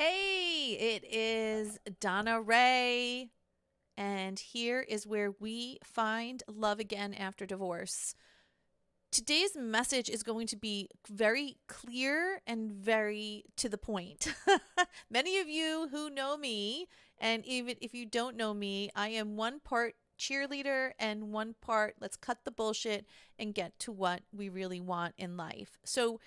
Hey, it is Donna Ray, and here is where we find love again after divorce. Today's message is going to be very clear and very to the point. Many of you who know me, and even if you don't know me, I am one part cheerleader and one part let's cut the bullshit and get to what we really want in life. So,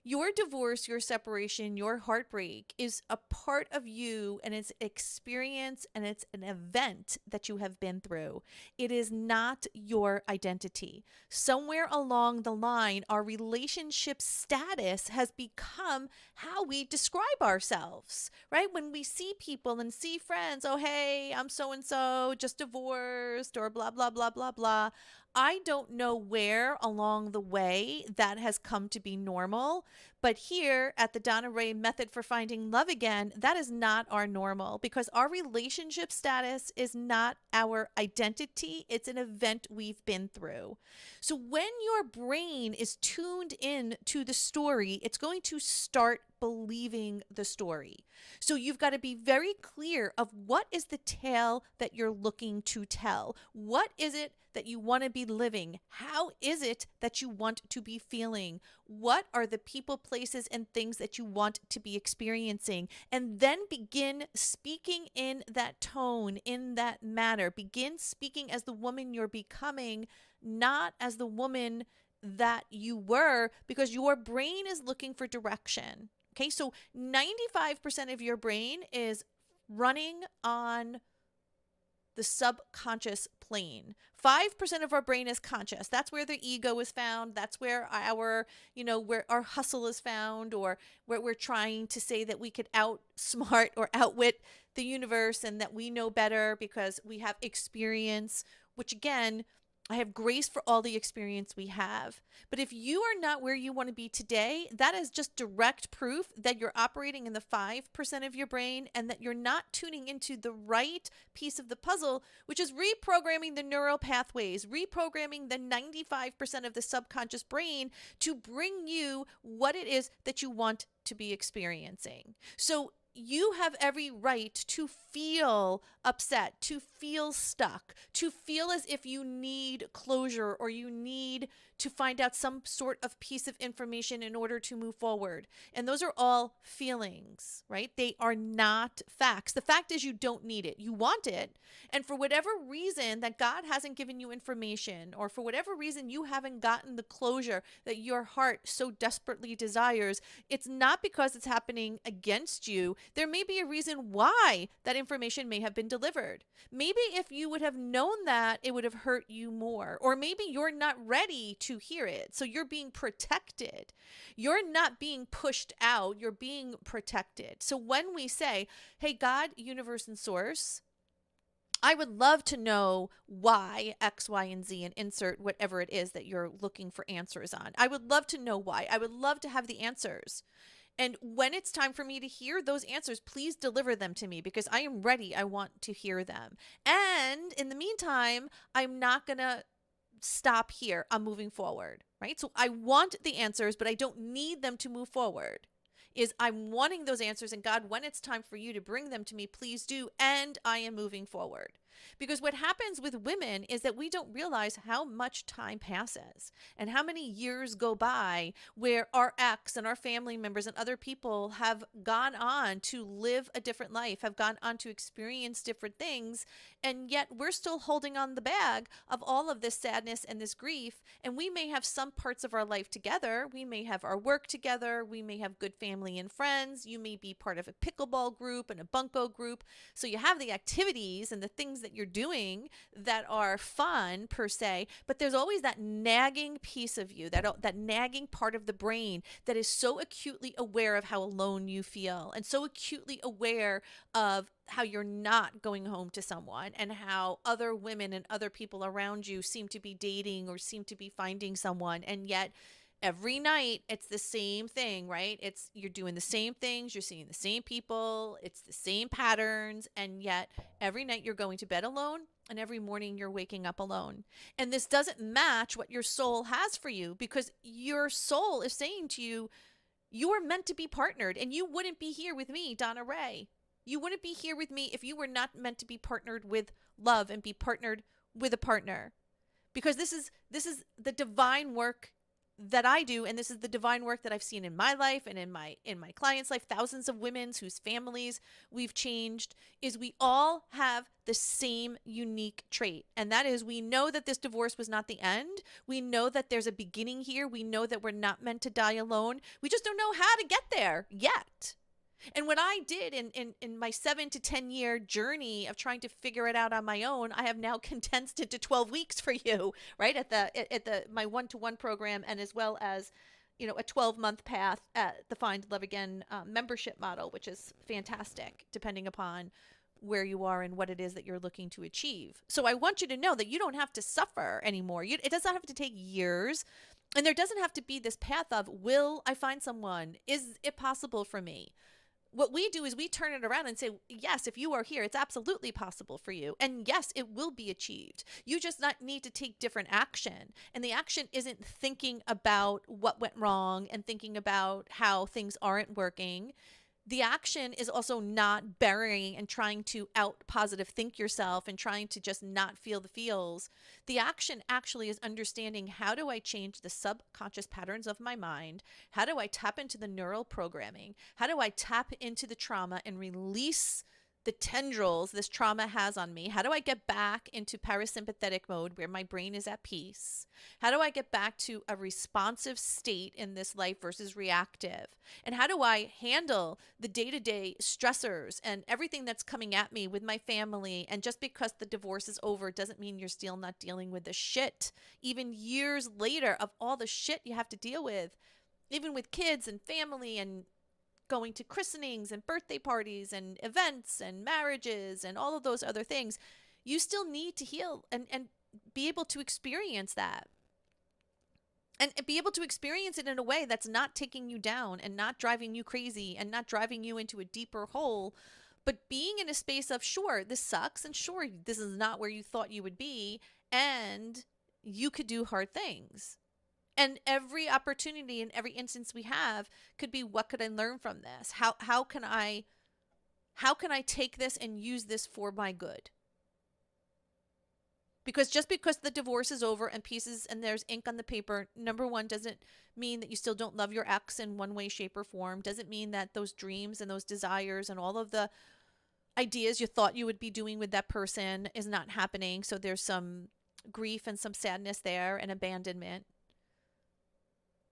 your divorce, your separation, your heartbreak is a part of you and it's experience and it's an event that you have been through. It is not your identity. Somewhere along the line, our relationship status has become how we describe ourselves, right? When we see people and see friends, oh, hey, I'm so and so, just divorced, or blah, blah, blah, blah, blah. I don't know where along the way that has come to be normal, but here at the Donna Ray Method for Finding Love Again, that is not our normal because our relationship status is not our identity. It's an event we've been through. So when your brain is tuned in to the story, it's going to start believing the story. So you've got to be very clear of what is the tale that you're looking to tell. What is it that you want to be living? How is it that you want to be feeling? What are the people, places, and things that you want to be experiencing? And then begin speaking in that tone, in that manner. Begin speaking as the woman you're becoming, not as the woman that you were, because your brain is looking for direction. Okay, so 95% of your brain is running on the subconscious plane. 5% of our brain is conscious. That's where the ego is found. That's where where our hustle is found, or where we're trying to say that we could outsmart or outwit the universe and that we know better because we have experience, which again, I have grace for all the experience we have. But if you are not where you want to be today, that is just direct proof that you're operating in the 5% of your brain and that you're not tuning into the right piece of the puzzle, which is reprogramming the neural pathways, reprogramming the 95% of the subconscious brain to bring you what it is that you want to be experiencing. So you have every right to feel upset, to feel stuck, to feel as if you need closure or you need to find out some sort of piece of information in order to move forward. And those are all feelings, right? They are not facts. The fact is you don't need it. You want it. And for whatever reason that God hasn't given you information, or for whatever reason you haven't gotten the closure that your heart so desperately desires, it's not because it's happening against you. There may be a reason why that information may have been delivered. Maybe if you would have known that, it would have hurt you more. Or maybe you're not ready to hear it. So you're being protected. You're not being pushed out. You're being protected. So when we say, hey, God, universe, and source, I would love to know why X, Y, and Z, and insert whatever it is that you're looking for answers on. I would love to know why. I would love to have the answers. And when it's time for me to hear those answers, please deliver them to me because I am ready. I want to hear them. And in the meantime, I'm not going to stop here. I'm moving forward, right? So I want the answers, but I don't need them to move forward. Is I'm wanting those answers, and God, when it's time for you to bring them to me, please do. And I am moving forward. Because what happens with women is that we don't realize how much time passes and how many years go by where our ex and our family members and other people have gone on to live a different life, have gone on to experience different things. And yet we're still holding on the bag of all of this sadness and this grief. And we may have some parts of our life together. We may have our work together. We may have good family and friends. You may be part of a pickleball group and a bunko group. So you have the activities and the things that you're doing that are fun per se, but there's always that nagging piece of you, that nagging part of the brain that is so acutely aware of how alone you feel and so acutely aware of how you're not going home to someone and how other women and other people around you seem to be dating or seem to be finding someone, and yet every night it's the same thing, right? It's you're doing the same things, you're seeing the same people, it's the same patterns, and yet every night you're going to bed alone and every morning you're waking up alone. And this doesn't match what your soul has for you because your soul is saying to you, You are meant to be partnered, and you wouldn't be here with me, Donna Ray. You wouldn't be here with me if you were not meant to be partnered with love and be partnered with a partner. Because this is the divine work that I do, and this is the divine work that I've seen in my life and in my clients' life, thousands of women's whose families we've changed, is we all have the same unique trait. And that is, we know that this divorce was not the end. We know that there's a beginning here. We know that we're not meant to die alone. We just don't know how to get there yet. And what I did in my 7 to 10 year journey of trying to figure it out on my own, I have now condensed it to 12 weeks for you, right? At the my 1-to-1 program, and as well as, a 12-month path at the Find Love Again membership model, which is fantastic, depending upon where you are and what it is that you're looking to achieve. So I want you to know that you don't have to suffer anymore. It doesn't have to take years. And there doesn't have to be this path of, will I find someone? Is it possible for me? What we do is we turn it around and say, yes, if you are here, it's absolutely possible for you. And yes, it will be achieved. You just not need to take different action. And the action isn't thinking about what went wrong and thinking about how things aren't working. The action is also not burying and trying to out positive think yourself and trying to just not feel the feels. The action actually is understanding, how do I change the subconscious patterns of my mind? How do I tap into the neural programming? How do I tap into the trauma and release the tendrils this trauma has on me? How do I get back into parasympathetic mode where my brain is at peace? How do I get back to a responsive state in this life versus reactive? And how do I handle the day-to-day stressors and everything that's coming at me with my family? And just because the divorce is over doesn't mean you're still not dealing with the shit, even years later, of all the shit you have to deal with, even with kids and family and going to christenings and birthday parties and events and marriages and all of those other things. You still need to heal and be able to experience that. And be able to experience it in a way that's not taking you down and not driving you crazy and not driving you into a deeper hole, but being in a space of, sure, this sucks, and sure, this is not where you thought you would be, and you could do hard things. And every opportunity and every instance we have could be, what could I learn from this? How can I take this and use this for my good? Because just because the divorce is over and pieces and there's ink on the paper, number one, doesn't mean that you still don't love your ex in one way, shape, or form. Doesn't mean that those dreams and those desires and all of the ideas you thought you would be doing with that person is not happening. So there's some grief and some sadness there and abandonment.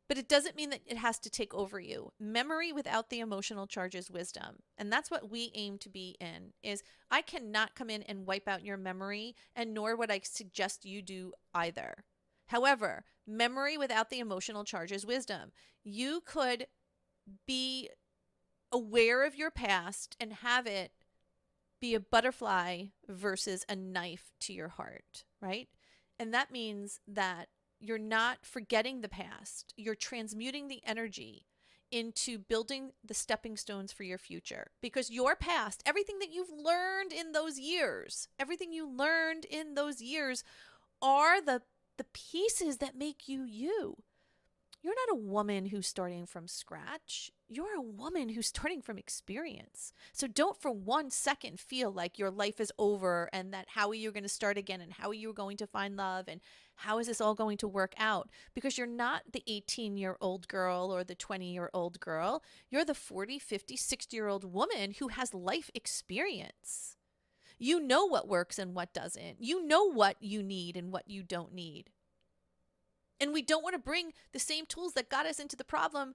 But it doesn't mean that it has to take over you. Memory without the emotional charge is wisdom. And that's what we aim to be in, is I cannot come in and wipe out your memory, and nor would I suggest you do either. However, memory without the emotional charge is wisdom. You could be aware of your past and have it be a butterfly versus a knife to your heart, right? And that means that you're not forgetting the past. You're transmuting the energy into building the stepping stones for your future. Because your past, everything that you've learned in those years, are the pieces that make you you. You're not a woman who's starting from scratch. You're a woman who's starting from experience. So don't for 1 second feel like your life is over and that how are you going to start again and how are you going to find love and how is this all going to work out? Because you're not the 18-year-old girl or the 20-year-old girl. You're the 40, 50, 60-year-old woman who has life experience. You know what works and what doesn't. You know what you need and what you don't need. And we don't want to bring the same tools that got us into the problem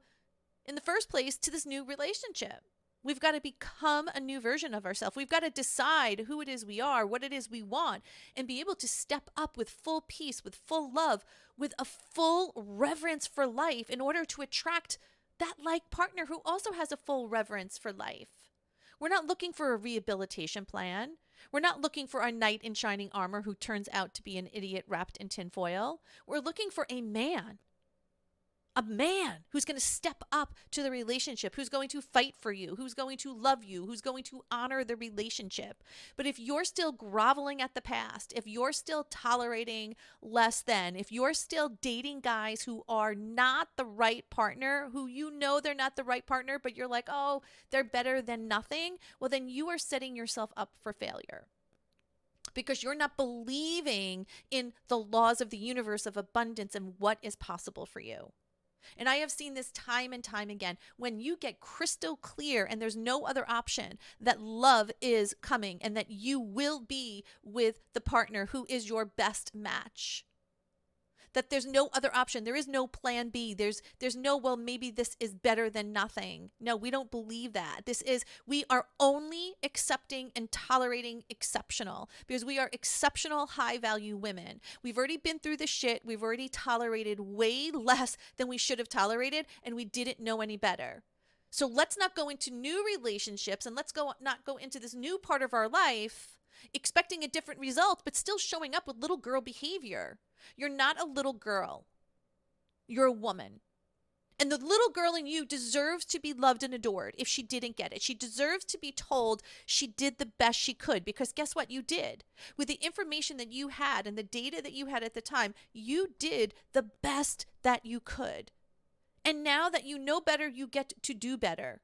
in the first place to this new relationship. We've got to become a new version of ourselves. We've got to decide who it is we are, what it is we want, and be able to step up with full peace, with full love, with a full reverence for life in order to attract that like partner who also has a full reverence for life. We're not looking for a rehabilitation plan. We're not looking for a knight in shining armor who turns out to be an idiot wrapped in tinfoil. We're looking for a man a man who's going to step up to the relationship, who's going to fight for you, who's going to love you, who's going to honor the relationship. But if you're still groveling at the past, if you're still tolerating less than, if you're still dating guys who are not the right partner, who you know they're not the right partner, but you're like, oh, they're better than nothing, well, then you are setting yourself up for failure. Because you're not believing in the laws of the universe of abundance and what is possible for you. And I have seen this time and time again. When you get crystal clear and there's no other option, that love is coming and that you will be with the partner who is your best match. That there's no other option. There is no plan B. There's no, well, maybe this is better than nothing. No, we don't believe that. We are only accepting and tolerating exceptional because we are exceptional high value women. We've already been through the shit. We've already tolerated way less than we should have tolerated, and we didn't know any better. So let's not go into new relationships and not go into this new part of our life expecting a different result, but still showing up with little girl behavior. You're not a little girl. You're a woman. And the little girl in you deserves to be loved and adored if she didn't get it. She deserves to be told she did the best she could, because guess what? You did. With the information that you had and the data that you had at the time, you did the best that you could. And now that you know better, you get to do better.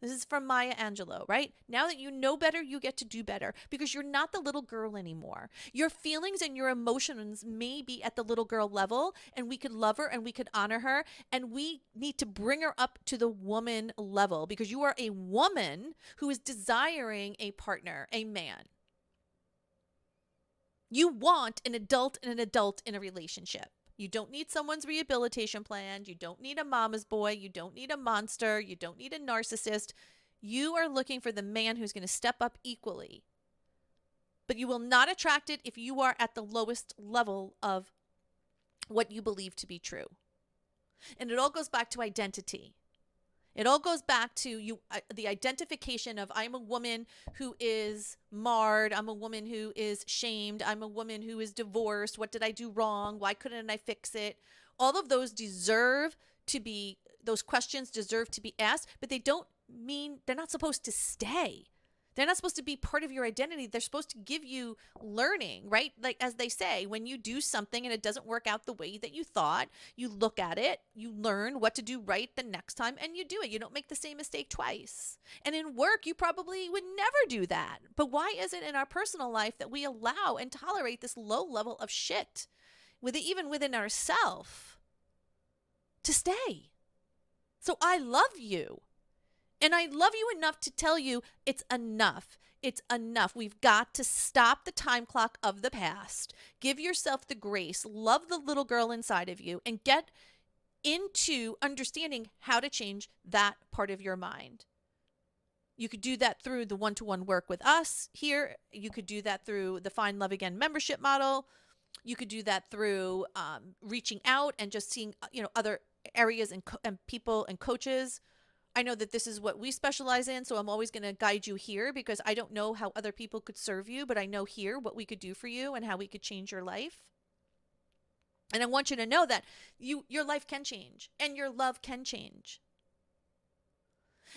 This is from Maya Angelou, right? Now that you know better, you get to do better because you're not the little girl anymore. Your feelings and your emotions may be at the little girl level, and we could love her and we could honor her, and we need to bring her up to the woman level because you are a woman who is desiring a partner, a man. You want an adult in a relationship. You don't need someone's rehabilitation plan. You don't need a mama's boy. You don't need a monster. You don't need a narcissist. You are looking for the man who's going to step up equally. But you will not attract it if you are at the lowest level of what you believe to be true. And it all goes back to identity. It all goes back to you, the identification of I'm a woman who is marred. I'm a woman who is shamed. I'm a woman who is divorced. What did I do wrong? Why couldn't I fix it? All of those those questions deserve to be asked, but they don't mean they're not supposed to stay. They're not supposed to be part of your identity. They're supposed to give you learning, right? Like as they say, when you do something and it doesn't work out the way that you thought, you look at it, you learn what to do right the next time, and you do it. You don't make the same mistake twice. And in work, you probably would never do that. But why is it in our personal life that we allow and tolerate this low level of shit, even within ourselves, to stay? So I love you. And I love you enough to tell you it's enough. It's enough. We've got to stop the time clock of the past. Give yourself the grace. Love the little girl inside of you and get into understanding how to change that part of your mind. You could do that through the one-to-one work with us here. You could do that through the Find Love Again membership model. You could do that through reaching out and just seeing other areas and people and coaches. I know that this is what we specialize in, so I'm always going to guide you here because I don't know how other people could serve you, but I know here what we could do for you and how we could change your life. And I want you to know that your life can change and your love can change.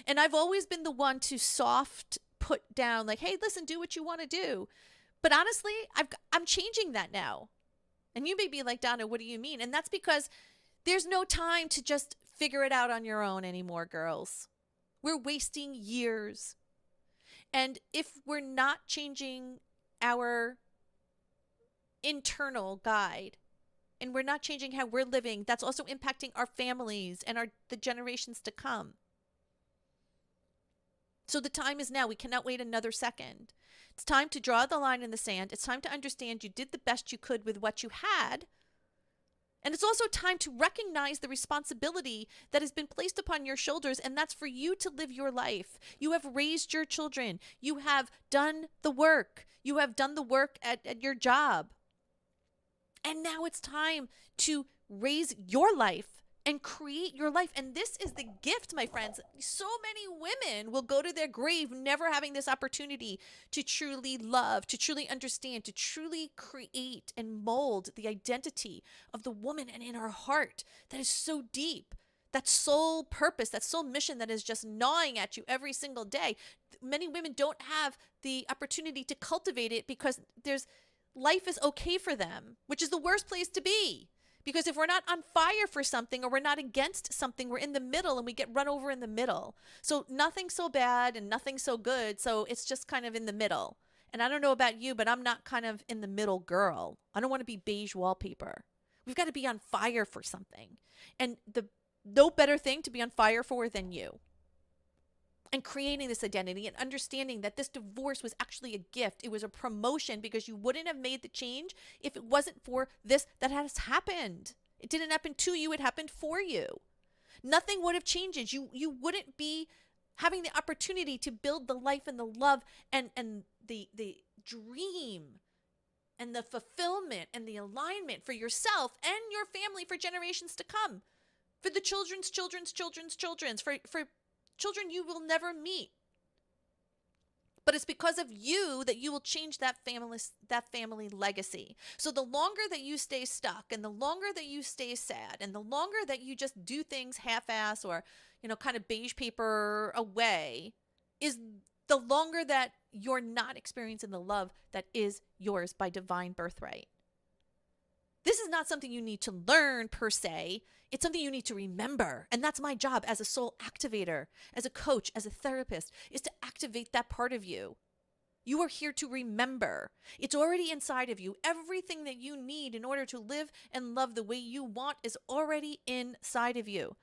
And I've always been the one to soft put down like, hey, listen, do what you want to do. But honestly, I'm changing that now. And you may be like, Donna, what do you mean? And that's because there's no time to just figure it out on your own anymore, girls. We're wasting years. And if we're not changing our internal guide and we're not changing how we're living, that's also impacting our families and the generations to come. So the time is now. We cannot wait another second. It's time to draw the line in the sand. It's time to understand you did the best you could with what you had. And it's also time to recognize the responsibility that has been placed upon your shoulders, and that's for you to live your life. You have raised your children. You have done the work. You have done the work at your job. And now it's time to raise your life and create your life. And this is the gift, my friends. So many women will go to their grave never having this opportunity to truly love, to truly understand, to truly create and mold the identity of the woman and in her heart that is so deep. That soul purpose, that soul mission that is just gnawing at you every single day. Many women don't have the opportunity to cultivate it because life is okay for them, which is the worst place to be. Because if we're not on fire for something or we're not against something, we're in the middle and we get run over in the middle. So nothing so bad and nothing so good. So it's just kind of in the middle. And I don't know about you, but I'm not kind of in the middle girl. I don't want to be beige wallpaper. We've got to be on fire for something. And no better thing to be on fire for than you. And creating this identity and understanding that this divorce was actually a gift. It was a promotion because you wouldn't have made the change if it wasn't for this that has happened. It didn't happen to you, it happened for you. Nothing would have changed. You wouldn't be having the opportunity to build the life and the love and the dream and the fulfillment and the alignment for yourself and your family for generations to come. For the children's, for children you will never meet. But it's because of you that you will change that family legacy. So the longer that you stay stuck and the longer that you stay sad and the longer that you just do things half-ass or, kind of beige paper away is the longer that you're not experiencing the love that is yours by divine birthright. This is not something you need to learn per se. It's something you need to remember. And that's my job as a soul activator, as a coach, as a therapist, is to activate that part of you. You are here to remember. It's already inside of you. Everything that you need in order to live and love the way you want is already inside of you.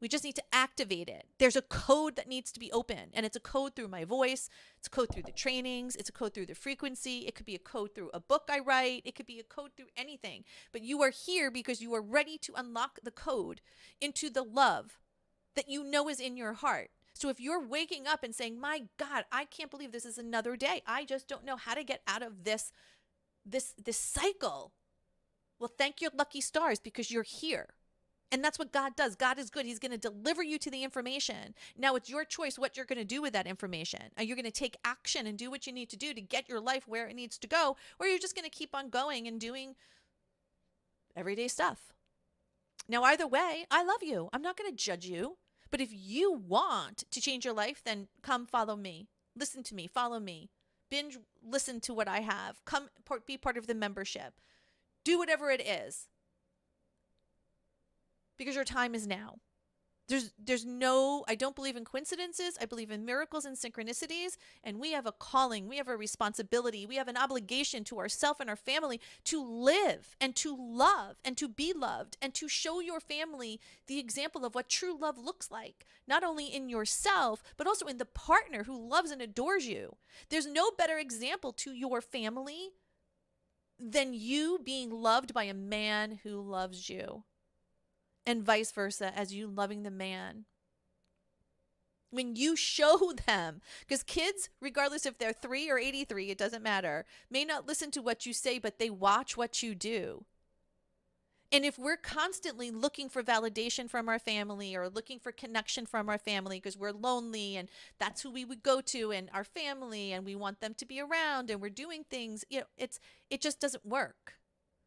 We just need to activate it. There's a code that needs to be open, and it's a code through my voice. It's a code through the trainings. It's a code through the frequency. It could be a code through a book I write. It could be a code through anything. But you are here because you are ready to unlock the code into the love that you know is in your heart. So if you're waking up and saying, my God, I can't believe this is another day. I just don't know how to get out of this cycle. Well, thank your lucky stars because you're here. And that's what God does. God is good. He's going to deliver you to the information. Now it's your choice what you're going to do with that information. Are you going to take action and do what you need to do to get your life where it needs to go? Or are you just going to keep on going and doing everyday stuff? Now, either way, I love you. I'm not going to judge you. But if you want to change your life, then come follow me. Listen to me. Follow me. Binge listen to what I have. Come be part of the membership. Do whatever it is. Because your time is now. I don't believe in coincidences. I believe in miracles and synchronicities. And we have a calling. We have a responsibility. We have an obligation to ourselves and our family to live and to love and to be loved and to show your family the example of what true love looks like. Not only in yourself, but also in the partner who loves and adores you. There's no better example to your family than you being loved by a man who loves you. And vice versa, as you loving the man. When you show them, because kids, regardless if they're 3 or 83, it doesn't matter, may not listen to what you say, but they watch what you do. And if we're constantly looking for validation from our family or looking for connection from our family because we're lonely and that's who we would go to and our family and we want them to be around and we're doing things, it just doesn't work.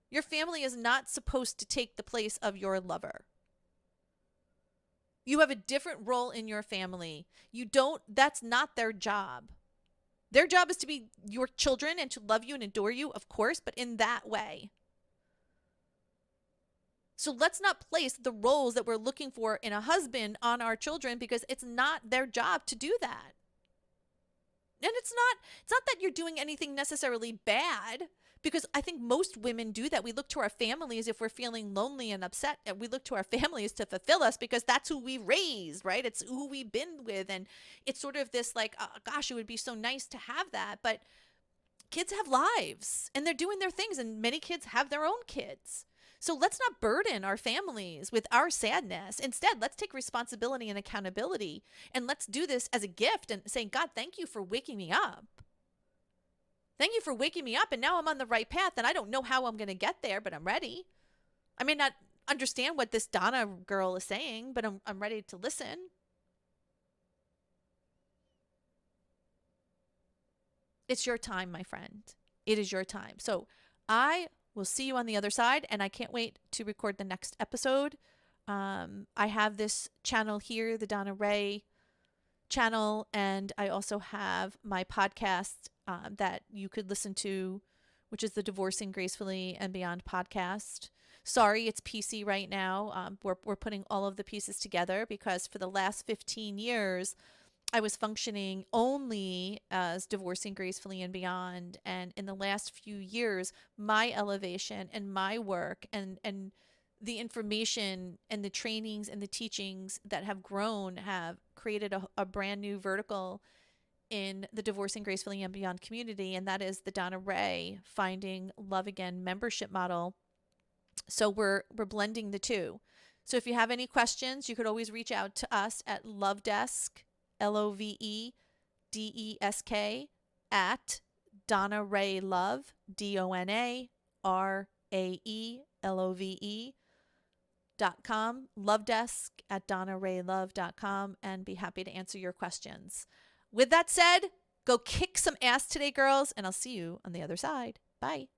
Your family is not supposed to take the place of your lover. You have a different role in your family. That's not their job. Their job is to be your children and to love you and adore you, of course, but in that way. So let's not place the roles that we're looking for in a husband on our children because it's not their job to do that. And it's not that you're doing anything necessarily bad, because I think most women do that. We look to our families if we're feeling lonely and upset, and we look to our families to fulfill us because that's who we raised, right? It's who we've been with. And it's sort of this like, oh, gosh, it would be so nice to have that. But kids have lives and they're doing their things, and many kids have their own kids. So let's not burden our families with our sadness. Instead, let's take responsibility and accountability, and let's do this as a gift and saying, God, thank you for waking me up. Thank you for waking me up, and now I'm on the right path, and I don't know how I'm going to get there, but I'm ready. I may not understand what this Donna girl is saying, but I'm ready to listen. It's your time, my friend. It is your time. So I will see you on the other side, and I can't wait to record the next episode. I have this channel here, the Donna Ray channel, and I also have my podcast that you could listen to, which is the Divorcing Gracefully and Beyond podcast. Sorry, it's PC right now. We're putting all of the pieces together because for the last 15 years, I was functioning only as Divorcing Gracefully and Beyond. And in the last few years, my elevation and my work and the information and the trainings and the teachings that have grown have created a brand new vertical in the Divorcing Gracefully and Beyond community. And that is the Donna Ray Finding Love Again membership model. So we're blending the two. So if you have any questions, you could always reach out to us at Lovedesk, LOVEDESK, at Donna Ray Love, DONARAELOVE.com, Lovedesk at DonnaRayLove.com, and be happy to answer your questions. With that said, go kick some ass today, girls, and I'll see you on the other side. Bye.